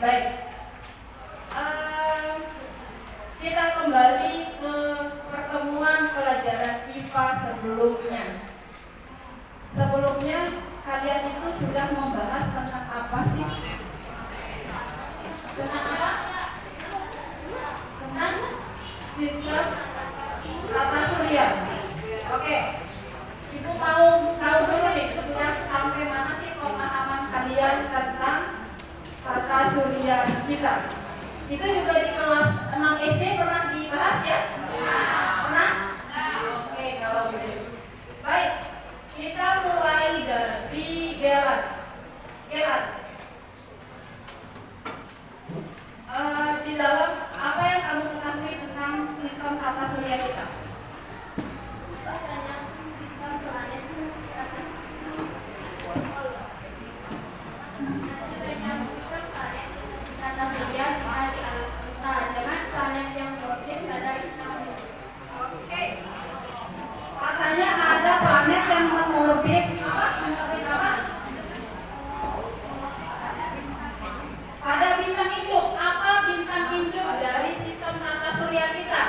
Baik. Ehm, kita kembali ke pertemuan pelajaran IPA sebelumnya. Sebelumnya kalian itu sudah membahas tentang apa sih? Tentang apa? Tentang sistem tata surya. Oke. Ibu mau tahu dulu nih sudah sampai mana sih pemahaman kalian tentang tata surya kita? Itu juga di kelas 6 SD pernah dibahas ya? Pernah? Oke, kalau gitu. Baik, kita mulai dari Gelat. Gelat. Di dalam apa yang kamu ketahui tentang sistem tata surya kita? Oke. Katanya ada planet yang mengorbit apa? Mengorbit apa? Ada bintang induk. Apa bintang induk dari sistem tata surya kita?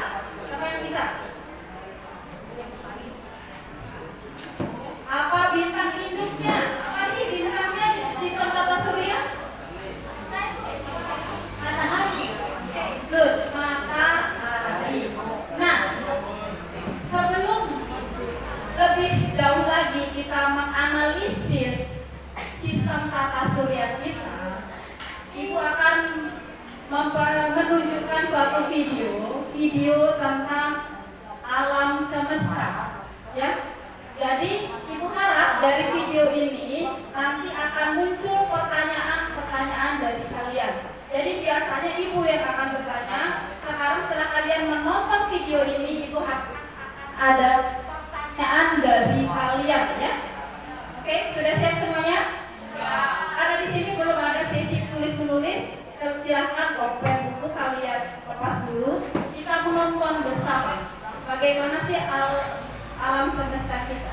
Siapa yang bisa? Apa bintang induknya? Apa sih bintangnya di sistem tata surya? Matahari. Oke, good. Matahari. Nah, sebelum lebih jauh lagi kita menganalisis sistem tata surya kita, Ibu akan menunjukkan suatu video tentang alam semesta, ya. Jadi Ibu harap dari video ini nanti akan muncul pertanyaan-pertanyaan dari kalian. Jadi biasanya Ibu yang akan bertanya. Sekarang setelah kalian menonton video ini, Ibu akan ada pertanyaan dari kalian, ya. Oke, sudah siap semuanya? Ada di sini belum ada sesi tulis-menulis. Silahkan kopeng buku kalian lepas dulu. Kita menonton bersama bagaimana sih alam semesta kita.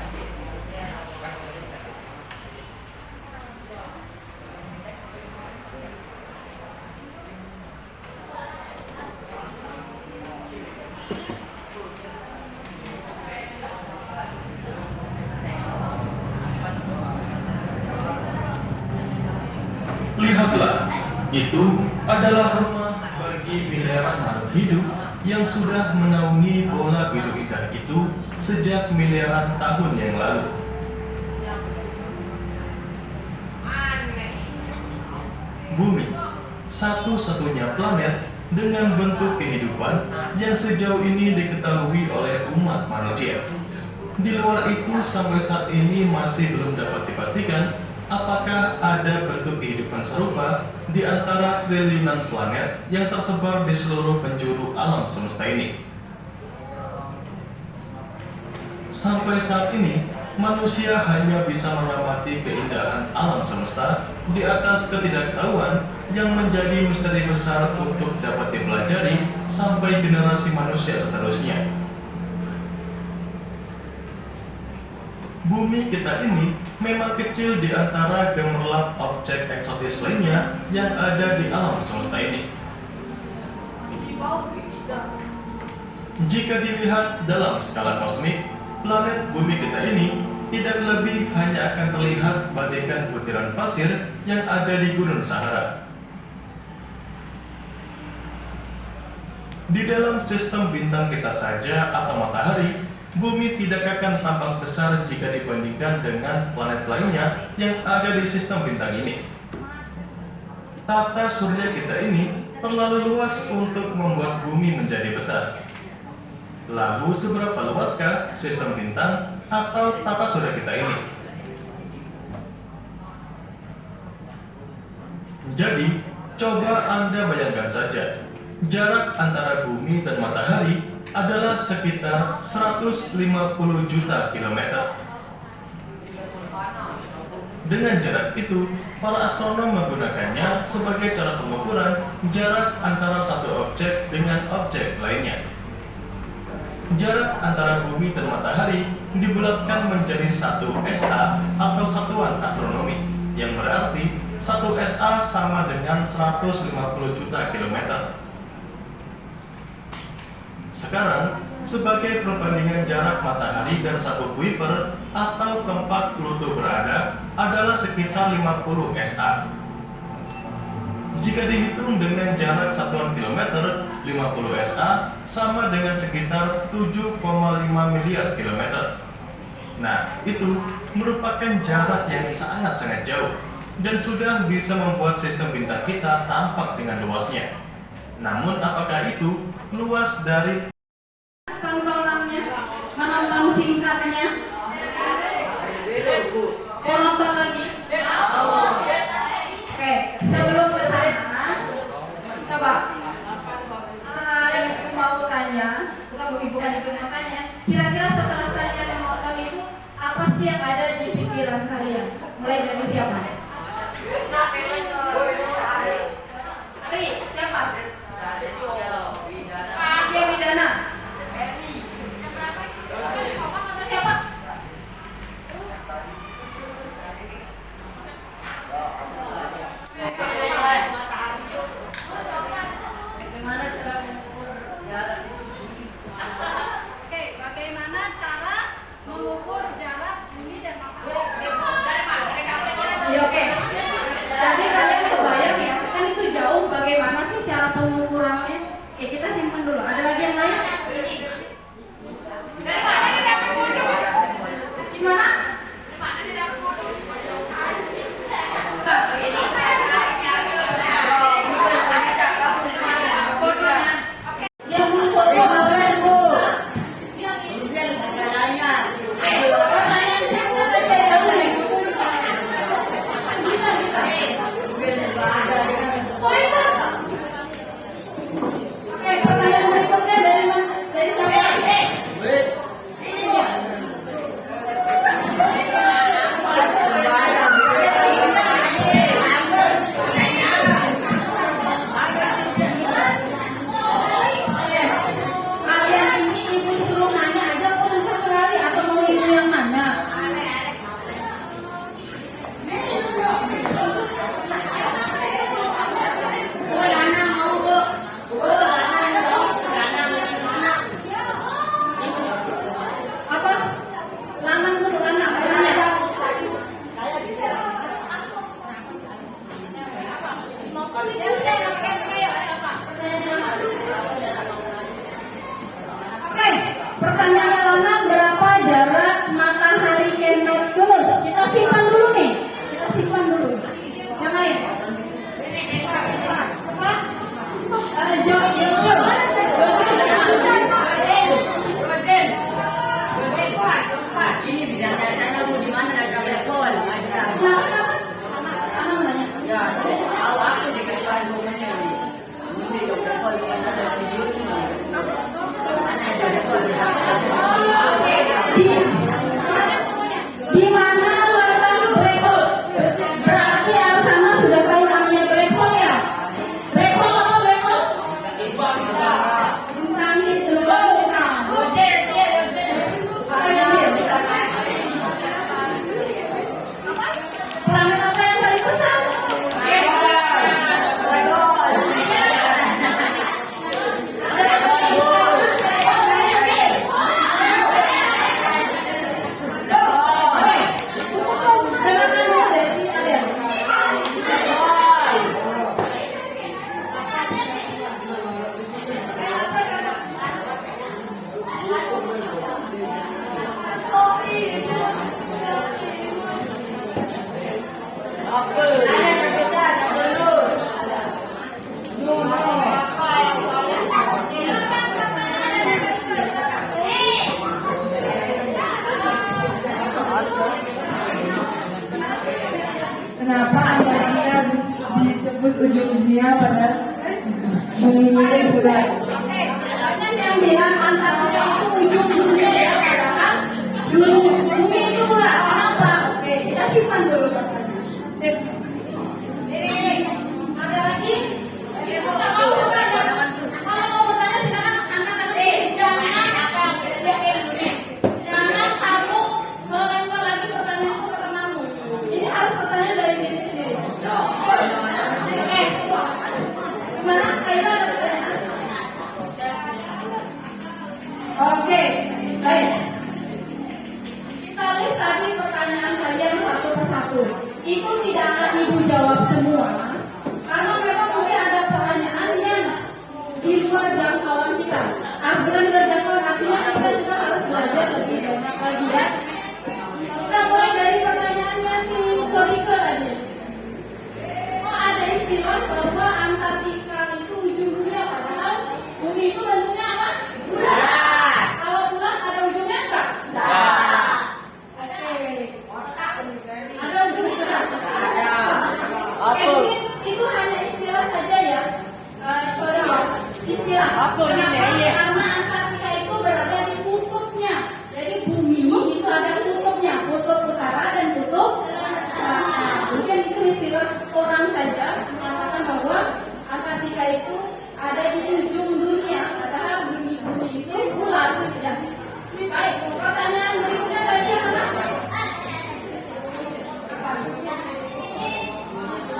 Lihatlah, itu adalah rumah bagi miliaran makhluk hidup yang sudah menaungi bola biru indah itu sejak miliaran tahun yang lalu. Bumi, satu-satunya planet dengan bentuk kehidupan yang sejauh ini diketahui oleh umat manusia. Di luar itu sampai saat ini masih belum dapat dipastikan apakah ada bentuk kehidupan serupa di antara triliunan planet yang tersebar di seluruh penjuru alam semesta ini. Sampai saat ini, manusia hanya bisa mengamati keindahan alam semesta di atas ketidaktahuan yang menjadi misteri besar untuk dapat dipelajari sampai generasi manusia seterusnya. Bumi kita ini memang kecil di antara gemerlap objek eksotis lainnya yang ada di alam semesta ini. Jika dilihat dalam skala kosmik, planet bumi kita ini tidak lebih hanya akan terlihat bagaikan butiran pasir yang ada di Gurun Sahara. Di dalam sistem bintang kita saja atau matahari, bumi tidak akan tampak besar jika dibandingkan dengan planet lainnya yang ada di sistem bintang ini. Tata surya kita ini terlalu luas untuk membuat bumi menjadi besar. Lalu seberapa luaskah sistem bintang atau tata surya kita ini? Jadi, coba Anda bayangkan saja, jarak antara bumi dan matahari adalah sekitar 150 juta kilometer. Dengan jarak itu, para astronom menggunakannya sebagai cara pengukuran jarak antara satu objek dengan objek lainnya. Jarak antara bumi dan matahari dibulatkan menjadi 1 SA atau satuan astronomi, yang berarti 1 SA sama dengan 150 juta kilometer. Sekarang, sebagai perbandingan jarak matahari dan 1 Kuiper atau tempat Pluto berada adalah sekitar 50 SA. Jika dihitung dengan jarak satuan kilometer, 50 SA sama dengan sekitar 7,5 miliar kilometer. Nah, itu merupakan jarak yang sangat-sangat jauh dan sudah bisa membuat sistem bintang kita tampak dengan luasnya. Namun, apakah itu luas dari tontonannya? Menonton singkatnya? Mau nonton lagi? Oke, sebelum ke sana, coba ibu mau tanya, bukan ibu mau tanya, kira-kira setelah tanya dan nonton itu apa sih yang ada di pikiran kalian? Mulai dari siapa? Ari, siapa? Dia Widana. Siapa? Bagaimana cara mengukur jarak? Oke, bagaimana cara mengukur jarak bumi dan matahari? Ya, oke. Jadi kalian kebayang ya, kan itu jauh. Bagaimana sih cara pengukurannya? Oke, kita simpan dulu. Ada lagi yang lain? Gimana? Yang muncul apa Bu? Oke, pertanyaan berikutnya dari siapa? Kalian ini ibu suruh nanya aja kok susah sekali, atau mau ibu yang nanya? Apa? Lanang dulu, lanang. Oke, pertanyaan lanang, berapa jarak matahari ke Neptunus? Kita simpan dulu nih. Kita simpan dulu. Yang lain? Apa? Ini bidang sana mau di mana ada telepon? Anak nanya. Ya, tahu aku juga tuan rumahnya. Ini dong telepon bukan ada video cuma. Mana ada telepon? Di mana letak black hole? Berarti yang sama sudah tahu namanya black hole ya? Black hole apa black hole? Bintang itu bintang. Planet apa yang paling besar? Kenapa Antartika disebut ujung dunia pada mengelilingi bulan? Banyak yang bilang Antartika itu ujung dunia ya, kan? Bumi itu bulan. Kenapa? Oke, kita simpan dulu. Sip. Ada lagi? Kalau mau bertanya silakan angkat tangan. Jangan kamu melempar lagi pertanyaanku ke temanmu. Ini harus pertanyaan dari diri sendiri. bukan berjangkau, artinya kita juga harus belajar lebih banyak lagi ya. Kita mulai dari pertanyaannya si Korika tadi. Oh, ada istilah bahwa Antartika itu ujung dunia, padahal bumi itu bentuknya apa? Bulat. Kalau bulat ada ujungnya enggak? Enggak. Oke. Ada ujungnya enggak? Ada. Oke, itu hanya istilah saja ya. Sorry ya, istilah. Karena Antartika itu berada di kutubnya. Jadi bumi itu ada di kutubnya, kutub utara dan kutub selatan. Mungkin itu istilah orang saja mengatakan bahwa Antartika itu ada di ujung dunia, padahal bumi itu bulat. Ya. Baik, pertanyaan berikutnya tadi apa?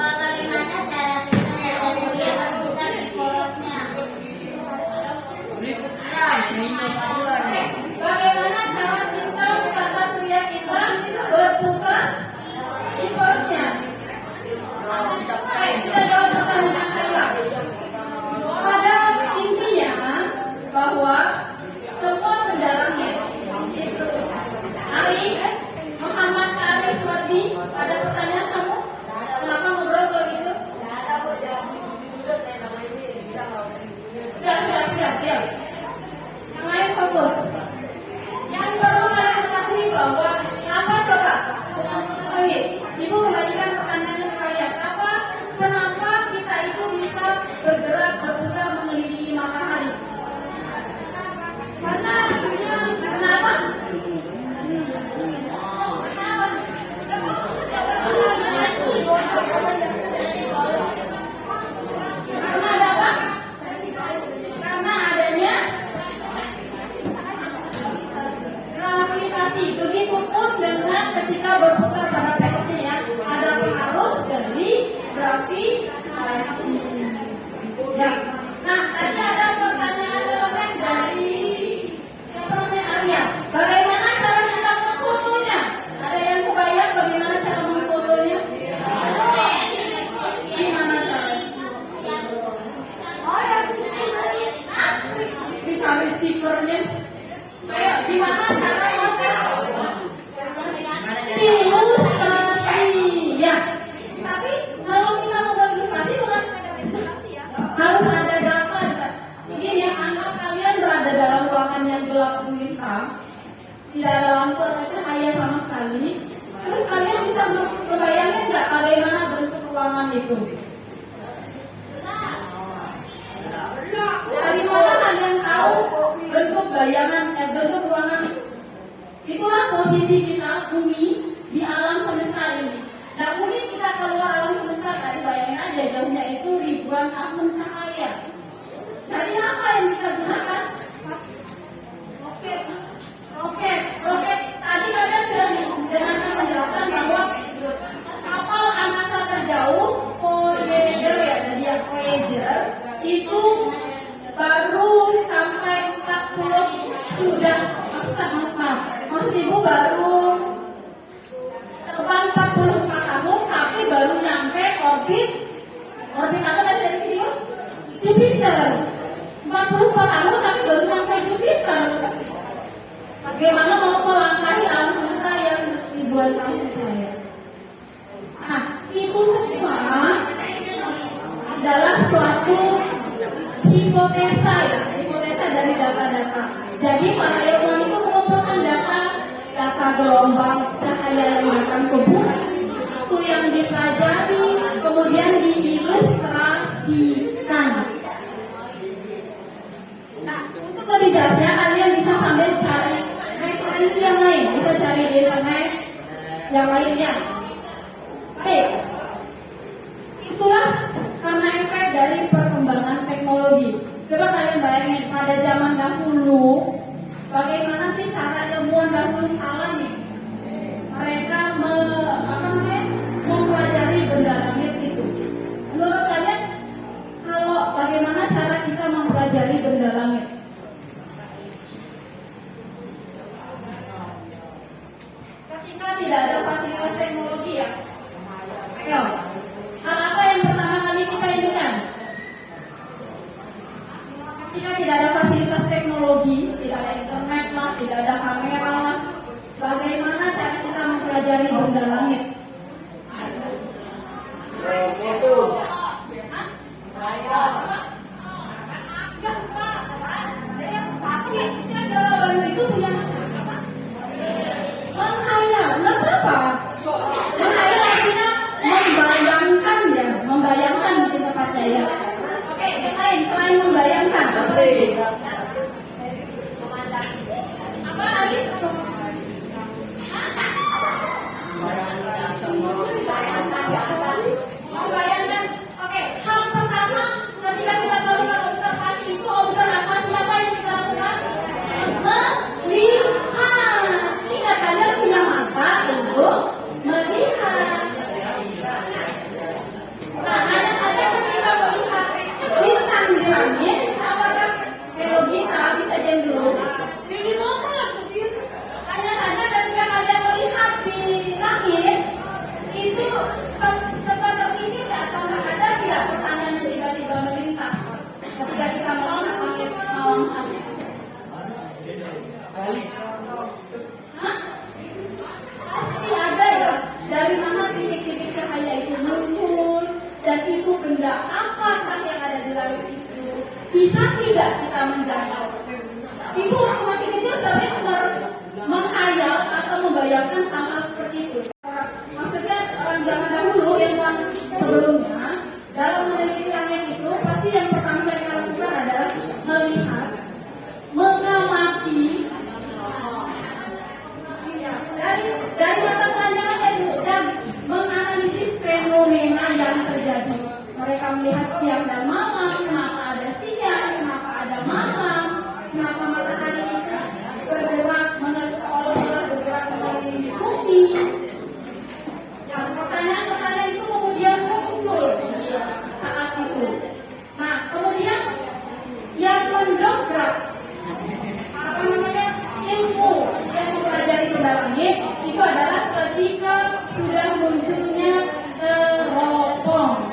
Bagaimana cara sistem evolusi berputar di porosnya? Bagaimana cara sistem tata surya kita berputar di porosnya? Baik, kita jawab pertanyaan saya. Pada intinya bahwa semua benda langit itu Ari, Muhammad Arif Wardi, ada pertanyaan kamu? Kenapa ngobrol kalau gitu? Sudah, ya. Yang lain fokus. Yang perlu kalian ketahui bahwa apa coba? Oke, Ibu kembalikan pertanyaannya ke kalian. Kenapa kita itu bisa bergerak berputar mengelilingi matahari? Kenapa? Karena ada apa? Karena adanya gravitasi. Begitupun dengan ketika berputar pada porosnya ya, ada pengaruh dari gravitasi. Ya. Nah, tadi ada pertanyaan elemen dari siapa namanya Arya. Bagaimana cara kita memfotonya? Ada yang kebayang bagaimana cara memfotonya? Gimana caranya? Dicari stikernya. Ayo, gimana cara ilustrasi? Ya. Tapi kalau kita mau ilustrasi bukan harus ada data. Begini ya, anggap kalian berada dalam ruangan yang gelap hitam, tidak ada lampu atau cahaya sama sekali. Terus kalian bisa membayangkan nggak bagaimana bentuk ruangan itu? Dari mana kalian tahu bentuk bentuk ruangan itu? Itulah posisi kita bumi di alam semesta ini. Nah, mungkin kita keluar alam semesta tadi, bayangin aja jauhnya itu ribuan tahun cahaya. Jadi apa yang kita gunakan? Roket. Tadi kalian sudah dengan menjelaskan bahwa kapal angkasa terjauh Voyager ya, jadi yang Voyager itu baru sampai 40 maksud ibu baru terbang 44 tahun, tapi baru nyampe orbit apa tadi dari video? Jupiter. 44 tahun tapi baru nyampe Jupiter. Bagaimana mau melangkahi alam semesta yang ribuan tahun saya? Nah, itu semua adalah suatu hipotesa ya, hipotesa dari data-data. Jadi para ilmuwan itu mengumpulkan data gelombang cahaya yang datang ke bumi, itu yang dipelajari, kemudian diilustrasikan. Nah, untuk lebih jelasnya kalian bisa sambil cari referensi yang lain, bisa cari di internet yang lainnya. Baik, itulah karena efek dari perkembangan teknologi. Coba kalian bayangin pada zaman dahulu, bagaimana sih cara ilmuwan dahulu kala nih? Mereka mempelajari benda langit itu. Menurut kalian, kalau bagaimana cara kita mempelajari benda langit? Ketika tidak ada fasilitas teknologi ya. Ayo, hal apa yang pertama kali kita inginkan? Ketika tidak ada fasilitas teknologi teknologi, tidak ada internet lah, tidak ada kamera lah. Bagaimana cara kita mempelajari benda langit? Foto. Itu yang menghayal, nggak apa-apa. Menghayal artinya membayangkan ya, membayangkan di tempatnya ya. Oke, yang lain selain membayangkan. Apa lagi? Membayangkan. Oke, hal pertama ketika kita melakukan observasi itu observasi apa yang kita lakukan? Melihat. Ingat Anda punya mata untuk melihat. Nah, hanya saja ketika melihat bintang di langit, apakah logika bisa jadi dulu? Hanya saja ketika kalian melihat di langit, itu tempat terpikir atau ada tidak pertanyaan yang tiba-tiba melintas ketika kita melihat langit malam hari? Hah? Pasti ada ya. Dari mana titik-titik cahaya itu muncul dan itu benda apakah yang ada di langit itu? Bisa tidak kita menjangkau? Ibu waktu masih kecil sering menghayal atau membayangkan hal-hal seperti itu. Maksudnya orang zaman dahulu yang sebelumnya dalam meneliti langit itu pasti yang pertama mereka lakukan adalah melihat, mengamati. Dari mata pandangannya itu dan menganalisis fenomena yang terjadi. Mereka melihat siang dan malam, kenapa ada siang, kenapa ada malam, kenapa matahari bergerak seolah-olah bergerak dari bumi. Yang pertanyaan-pertanyaan itu kemudian muncul saat itu. Nah, kemudian yang mendobrak ilmu yang mempelajari benda langit itu adalah ketika sudah munculnya teropong.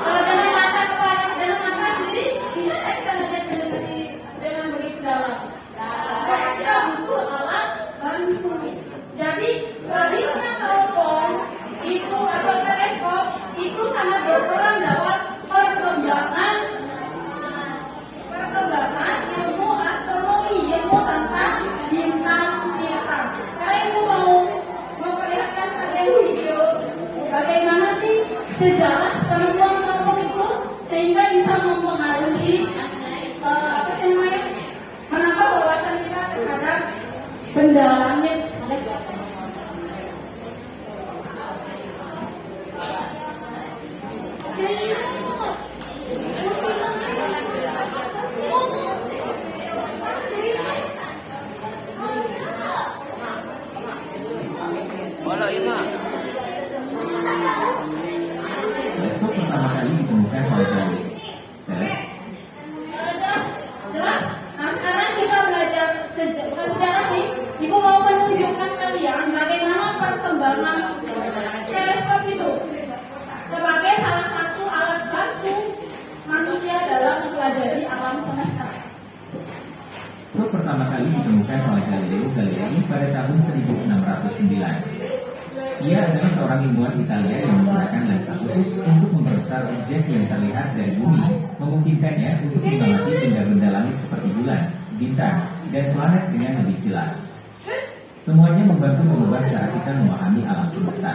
Dengan mata sendiri bisa kita melihat dengan begitu dalam. Kita butuh alat bantu. Jadi hadirnya teropong itu atau teleskop itu sangat berperan dalam perkembangan ilmu astronomi, ilmu tentang bintang-bintang. Kalian mau memperlihatkan kalian video bagaimana sih sejarah penemuan teropong itu sehingga bisa mempengaruhi menambah wawasan kita terhadap benda langit. Teleskop pertama kali ditemukan oleh Galileo. Jelas? Nah, sekarang kita belajar sejarah sih. Ibu mau menunjukkan kalian bagaimana perkembangan teleskop itu sebagai salah satu alat bantu manusia dalam mempelajari alam semesta. Probe pertama kali ditemukan oleh Galileo Galilei pada tahun 1609. Ia adalah seorang ilmuwan Italia yang menggunakan lensa khusus untuk membesar objek yang terlihat dari bumi, memungkinkannya untuk mengamati benda-benda langit seperti bulan, bintang, dan planet dengan lebih jelas. Temuannya membantu mengubah cara kita memahami alam semesta.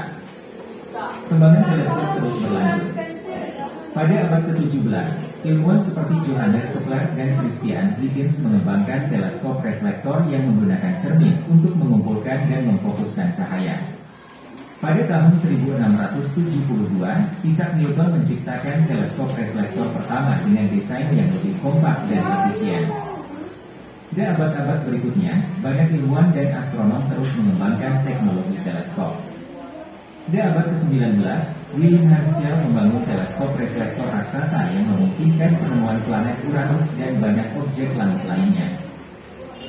Kembangan teleskop terus berlanjut. Pada abad ke-17, ilmuwan seperti Johannes Kepler dan Christian Huygens mengembangkan teleskop reflektor yang menggunakan cermin untuk mengumpulkan dan memfokuskan cahaya. Pada tahun 1672, Isaac Newton menciptakan teleskop reflektor pertama dengan desain yang lebih kompak dan efisien. Pada abad-abad berikutnya, banyak ilmuwan dan astronom terus mengembangkan teknologi teleskop. Pada abad ke-19, William Herschel membangun teleskop reflektor raksasa yang memungkinkan penemuan planet Uranus dan banyak objek langit lainnya.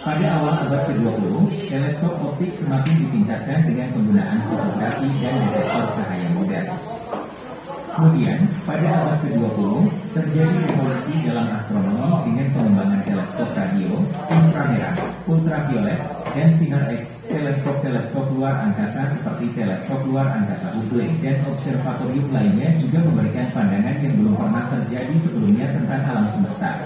Pada awal abad ke-20, teleskop optik semakin ditingkatkan dengan penggunaan fotografi dan detektor cahaya modern. Kemudian, pada abad ke-20, terjadi revolusi dalam astronomi dengan pengembangan teleskop teleskop radio, inframerah, ultraviolet, dan sinar X, teleskop-teleskop luar angkasa seperti teleskop luar angkasa Hubble dan observatorium lainnya juga memberikan pandangan yang belum pernah terjadi sebelumnya tentang alam semesta.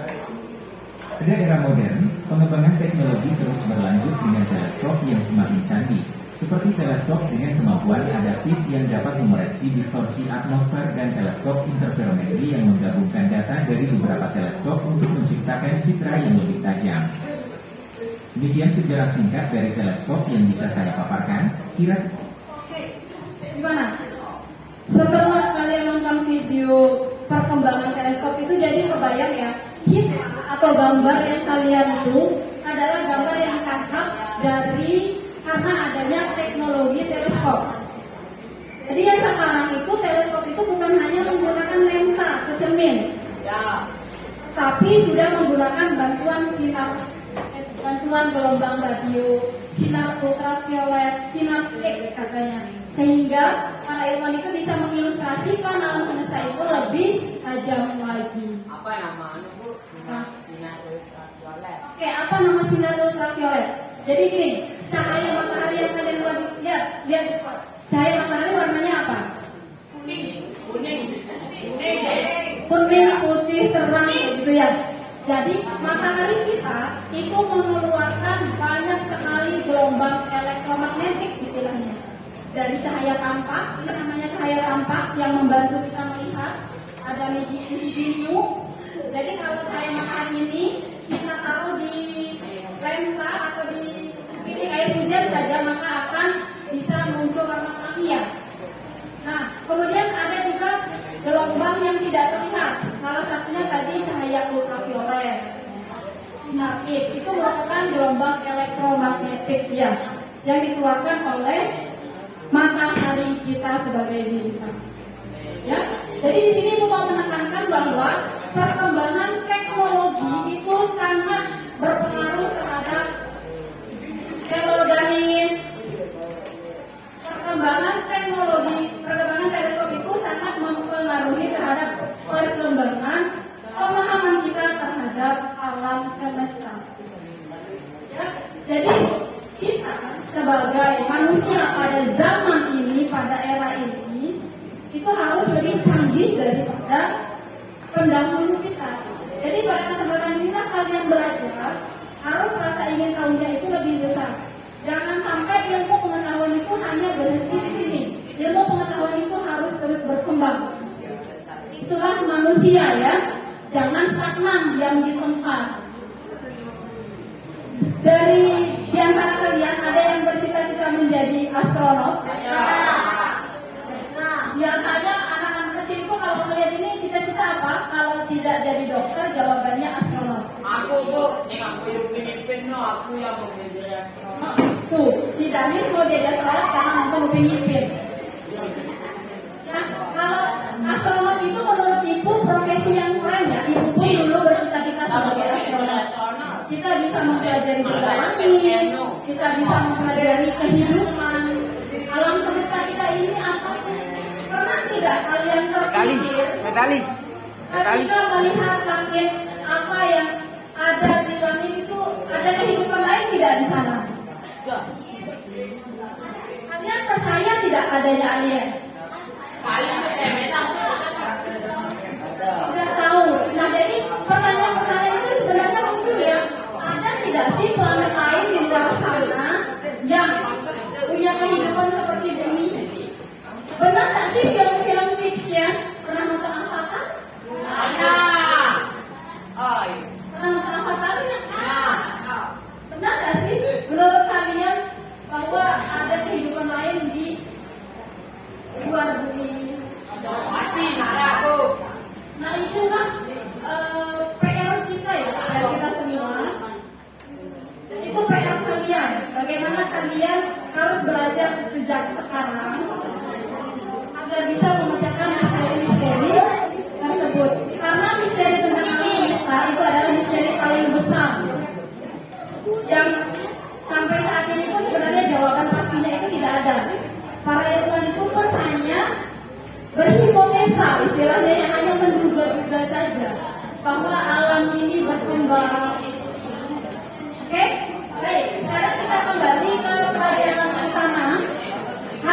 Pada era modern, pengembangan teknologi terus berlanjut dengan teleskop yang semakin canggih, seperti teleskop dengan kemampuan adaptif yang dapat mengoreksi distorsi atmosfer dan teleskop interferometri yang menggabungkan data dari beberapa teleskop untuk menciptakan citra yang lebih tajam. Demikian sejarah singkat dari teleskop yang bisa saya paparkan. Oke, gimana? Setelah kalian nonton video perkembangan teleskop itu jadi kebayang ya, citra atau gambar yang kalian itu adalah gambar yang ditangkap dari karena adanya teknologi teleskop. Jadi yang sekarang itu teleskop itu bukan hanya menggunakan lensa atau cermin, tapi sudah menggunakan bantuan gelombang radio, sinar ultraviolet, sinar X katanya, sehingga para ilmuwan itu bisa mengilustrasikan alam semesta itu lebih tajam lagi. Apa nama Bu? Sinar ultraviolet. Oke, apa nama sinar ultraviolet? Jadi gini, cahaya matahari yang kalian lihat cahaya matahari warnanya apa? Kuning, putih, terang gitu ya. Jadi matahari kita itu mengeluarkan banyak sekali gelombang elektromagnetik istilahnya. Dari cahaya tampak, itu namanya cahaya tampak yang membantu kita melihat. Ada medium. Jadi kalau cahaya matahari ini kita taruh di lensa atau di titik air hujan saja, maka akan bisa muncul warna cahaya. Nah, kemudian ada juga gelombang yang tidak terlihat. Salah satunya tadi cahaya ultraviolet. Sinar X itu merupakan gelombang elektromagnetik ya, yang dikeluarkan oleh matahari kita sebagai bintang. Ya, jadi di sini mau menekankan bahwa perkembangan teknologi itu sangat berpengaruh terhadap perkembangan teleskop itu sangat mempengaruhi terhadap perkembangan pemahaman kita terhadap alam semesta. Ya, jadi kita sebagai manusia pada zaman ini, pada era ini, itu harus lebih canggih daripada pendahulu kita. Jadi pada kesempatan kita kalian belajar, harus rasa ingin tahunya itu lebih besar. Jangan sampai ilmu pengetahuan itu hanya berhenti di sini. Ilmu pengetahuan itu harus terus berkembang. Itulah manusia ya. Jangan stagnan diam di tempat. Dari di antara kalian ada yang bercita-cita menjadi astronot? Biasanya anak-anak kecil itu kalau melihat ini cita-cita apa? Kalau tidak jadi dokter, jawabannya astronot. Aku Bu, aku yang pemimpin aku yang mau jadi astronot. Tuh, si Danis mau jadi astronot karena nonton Upin Ipin. Ya, kalau astronot itu menurut ibu profesi yang keren ya. Ibu pun dulu bercita-cita sebagai astronot. Kita bisa mempelajari benda langit, kita bisa mempelajari kehidupan. Alam semesta kita ini apa sih? Pernah tidak kalian terpikir? Ketika melihat langit, apa yang ada di langit itu ada kehidupan lain tidak di sana? Kalian percaya tidak adanya alien? Sudah tahu. Nah, jadi pertanyaan-pertanyaan itu sebenarnya muncul ya. Ada tidak sih planet lain di luar sana yang punya kehidupan seperti bumi? Benar nggak sih film-film fiction? Pernah nonton Avatar? Pernah nonton Avatar ya? Benar nggak sih menurut kalian bahwa ada kehidupan lain di luar bumi ini? Nah itulah PR kita ya, PR kita semua. Dan itu PR kalian. Bagaimana kalian harus belajar sejak sekarang agar bisa memecahkan misteri-misteri tersebut. Karena misteri tentang alam semesta itu adalah misteri paling besar yang sampai saat ini pun sebenarnya jawaban pastinya itu tidak ada. Para ilmuwan itu pun hanya berhipotesa, istilahnya yang hanya menduga-duga saja bahwa alam ini berkembang,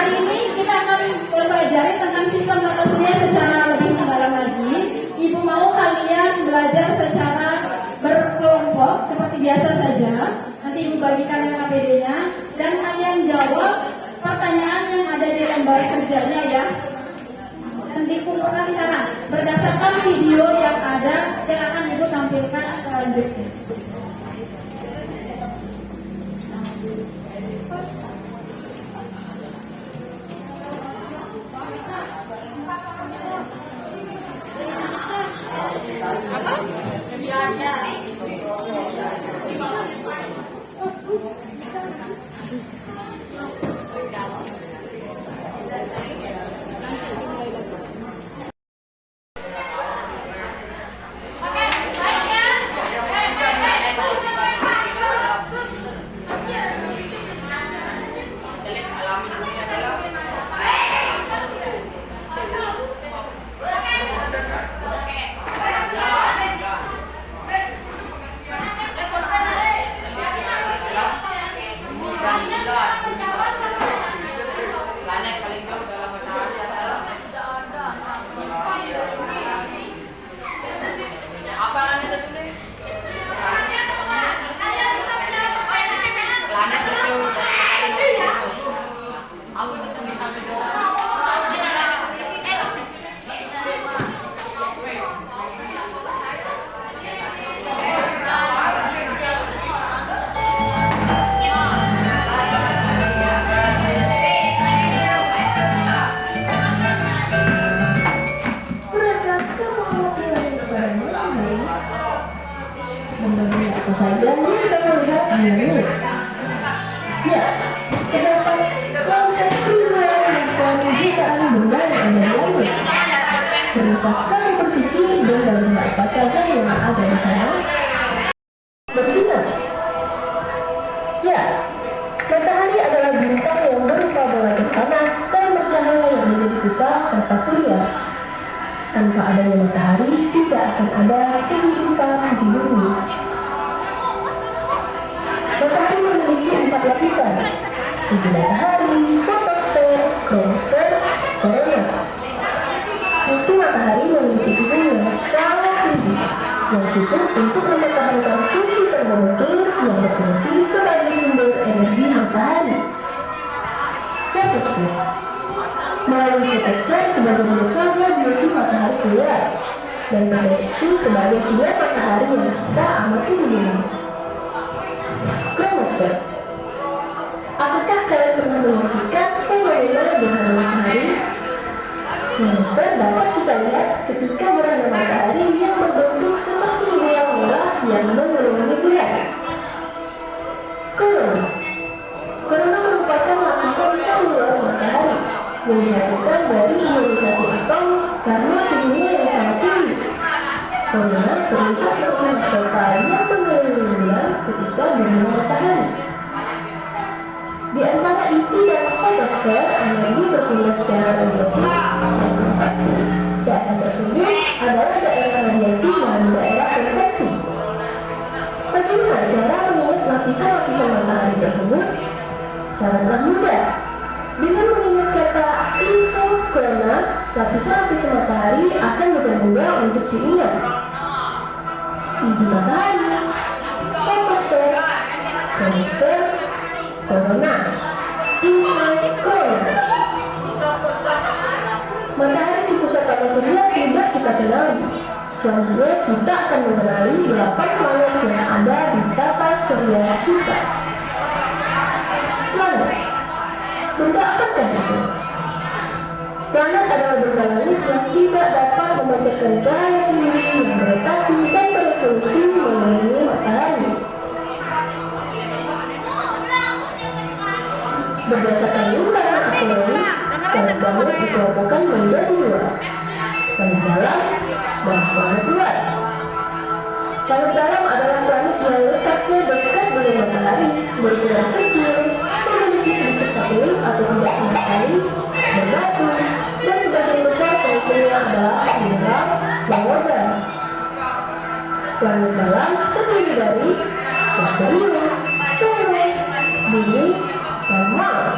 hari ini kita akan mempelajari tentang sistem tata surya secara lebih mendalam lagi. Ibu mau kalian belajar secara berkelompok seperti biasa saja. Nanti ibu bagikan dengan APD-nya dan kalian jawab pertanyaan yang ada di lembar kerjanya ya. Dan dikumpulkan di sana berdasarkan video yang ada yang akan ibu tampilkan selanjutnya. Apa saja ini kita melihat ini. Ya, terdapat kelompok primer dan jutaan benda yang ada di langit. Berita kami berpikir benda-benda apa saja yang ada di sana bersinar. Ya, matahari adalah bintang yang berupa bola gas panas dan bercahaya yang menjadi pusat tata surya. Tanpa adanya matahari, tidak akan ada kehidupan di bumi. Matahari memiliki 4 lapisan, tubuh matahari, fotosfer, kronosfer, korona. Itu matahari memiliki suhu yang sangat tinggi, yang cukup untuk mempertahankan fusi termonuklir yang berfungsi sebagai sumber energi matahari. Fotosfer melalui fotosfer sebagai besarnya biasi matahari keluar dan terdeteksi sebagai sinar matahari yang kita amati di bumi. Kronosfer. Apakah kalian pernah menyaksikan fenomena gerhana matahari? Kronosfer dapat kita lihat ketika gerhana matahari yang berbentuk seperti bola merah yang mengelilingi bulan. Korona. Korona merupakan lapisan terluar matahari yang dihasilkan dari ionisasi atom karena suhunya yang sangat tinggi. Korona terlihat seperti mahkota yang mengelilingi bulan ketika gerhana matahari. Di antara inti dan fotosfer, energi berpindah secara radiasi dan konveksi. Daerah tersebut adalah daerah radiasi dan daerah konveksi. Bagaimana cara mengingat lapisan-lapisan matahari tersebut? Sangatlah mudah. Dengan mengingat kata info korona, lapisan-lapisan matahari akan menjadi mudah untuk diingat. Inti matahari, fotosfer, kronosfer, korona, info korona. Matahari si pusat tata surya sudah kita kenali. Selanjutnya kita akan mengenali 8 planet yang ada di tata surya kita. Planet. Benda apakah itu? Planet adalah benda langit yang tidak dapat memancarkan cahaya sendiri yang berotasi dan berevolusi mengelilingi matahari. Berdasarkan ulasan astronomi, planet-planet dikelompokkan menjadi 2, planet dalam dan planet luar. Planet dalam adalah planet yang letaknya dekat dengan matahari, berukuran kecil, memiliki sedikit satelit atau tidak sama sekali, berbatu, dan sebagian besar fungsinya adalah mineral dan logam. Planet dalam terdiri dari Merkurius, Venus, Bumi, dan Mars.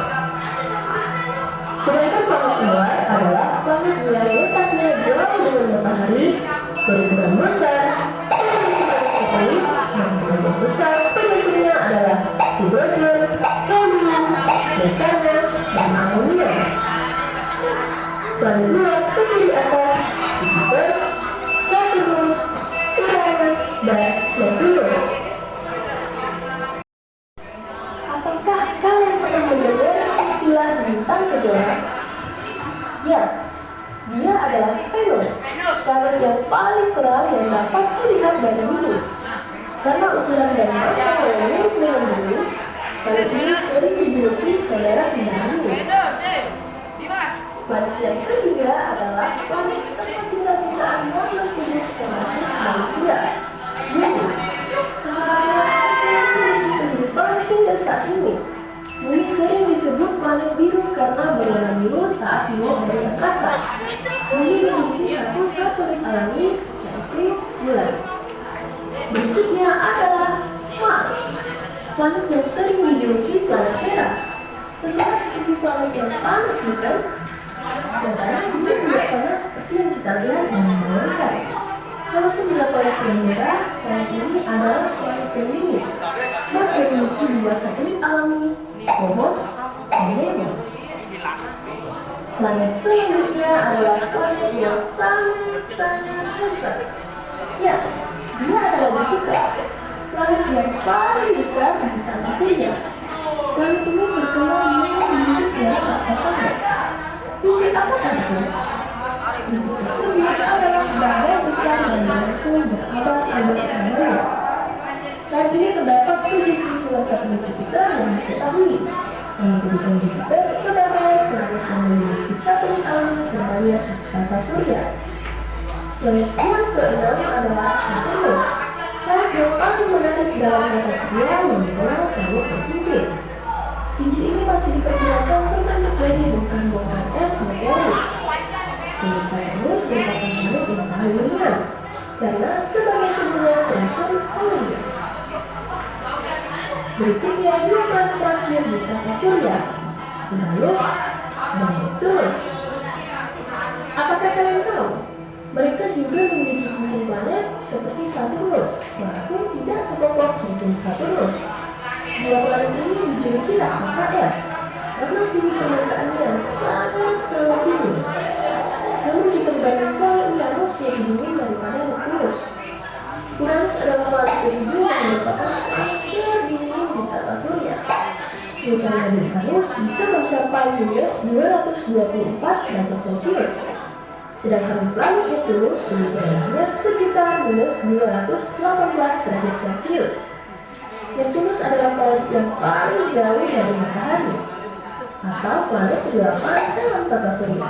Sedangkan planet luar adalah planet yang letaknya jauh dari matahari, berukuran besar, sekali, dan sebagian besar penyusunnya adalah hidrogen, helium, metana, dan amonia. Planet luar terdiri atas Jupiter, Saturnus, Uranus, dan Neptunus. Apakah kalian pernah mendengar istilah bintang kejora? Ya, dia adalah Venus, planet yang paling terang yang dapat dilihat dari bumi. Karena ukuran dan massa yang mirip dengan bumi, planet ini sering dijuluki saudara bintang bumi. Planet yang ketiga adalah planet tempat tinggal jutaan makhluk hidup termasuk manusia, bumi. Satu-satunya kehidupan hingga saat ini. Bumi sering disebut planet biru karena berwarna biru saat dilihat dari angkasa. Bumi memiliki satu satelit alami, yaitu bulan. Berikutnya adalah Mars, planet yang sering dijuluki planet merah. Terlihat seperti planet yang panas, bukan? Sementara bumi tidak panas seperti yang kita lihat dan membayangkan. Walaupun tidak planet yang merah, planet ini adalah planet yang dingin. Mars memiliki dua satelit alami, Phobos dan Deimos. Planet selanjutnya adalah planet yang sangat besar. Ya, dia adalah Jupiter, planet yang paling besar di tanah surya. Planet ini terkenal dengan memiliki jarak raksasa. Bumi apakah itu? Bumi tersebut adalah badan besar dan langsung berabad-abad lamanya. Saat ini terdapat 79 satelit Jupiter yang diketahui, yang menjadikan Jupiter sebagai planet yang memiliki satelit alami terbanyak di tata surya. Planet yang keenam adalah Saturnus, planet yang paling menarik dalam tata surya yang dikenal planet bercincin. Cincin ini masih diperkirakan terbentuk dari bongkahan es meteorit. Planet Saturnus merupakan planet yang paling ringan, karena sebagai kedua unsur Hollywood. Berikutnya dua planet terakhir di tata surya, Uranus dan Neptunus. Apakah kalian tahu? Mereka juga memiliki cincin planet seperti Saturnus, walaupun tidak sekokoh cincin Saturnus. Dua planet ini dijuluki raksasa es karena suhu permukaannya yang sangat dingin. Namun jika dibandingkan, Uranus lebih dingin daripada Neptunus. Uranus adalah planet kedua yang merupakan planet terdingin di tata surya. Suhu panas Uranus bisa mencapai minus 224 derajat Celcius. Sedangkan planet Neptunus suhu panasnya sekitar minus 218 derajat Celcius. Neptunus adalah planet yang paling jauh dari matahari, atau planet ke-8 dalam tata surya.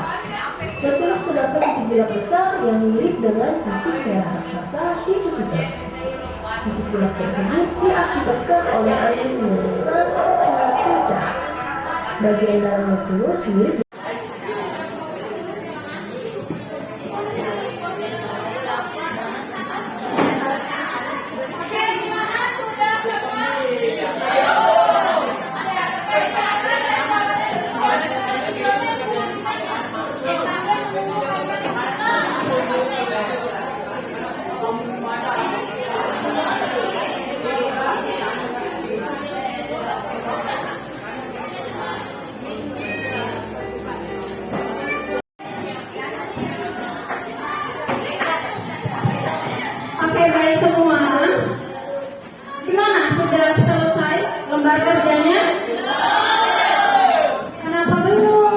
Neptunus terdapat titik bulat besar yang mirip dengan titik merah raksasa di Jupiter. Titik bulat tersebut diakibatkan oleh angin yang sangat kencang. Bagian dalam Neptunus mirip Oke, baik semua. Gimana? Sudah selesai lembar kerjanya? Kenapa belum?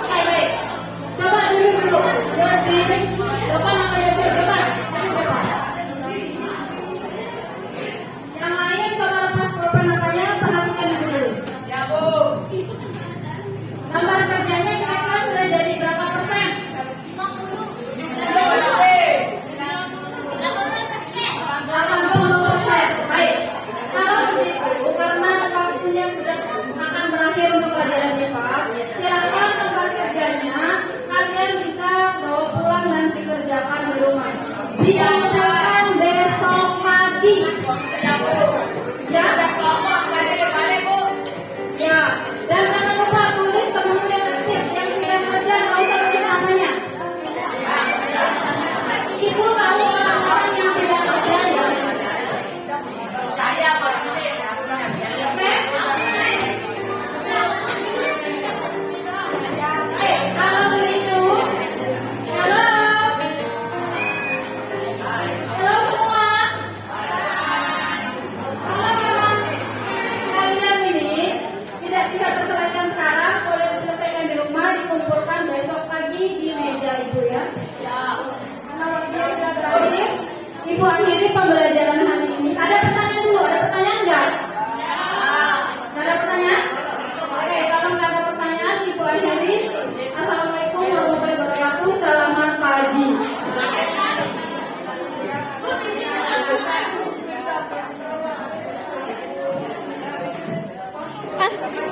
Baik. Coba dulu. Jadi, depan apa ya? Depan. Yang lain kalau lepas pulpen apanya, perhatikan dulu. Ya, Bu. Lembar kerjanya kira-kira sudah jadi berapa persen? 80%. Baik. Kalau begitu, karena waktunya sudah akan berakhir untuk pelajaran IPA, silakan lembar kerjanya kalian bisa bawa pulang dan dikerjakan di rumah. Dikerjakan besok pagi. Ya. Ya. Ibu akhiri pembelajaran hari ini. Ada pertanyaan dulu? Ada pertanyaan enggak? Nggak ada pertanyaan? Oke, kalau nggak ada pertanyaan, Ibu akhiri. Assalamualaikum warahmatullahi wabarakatuh. Selamat pagi. Pas.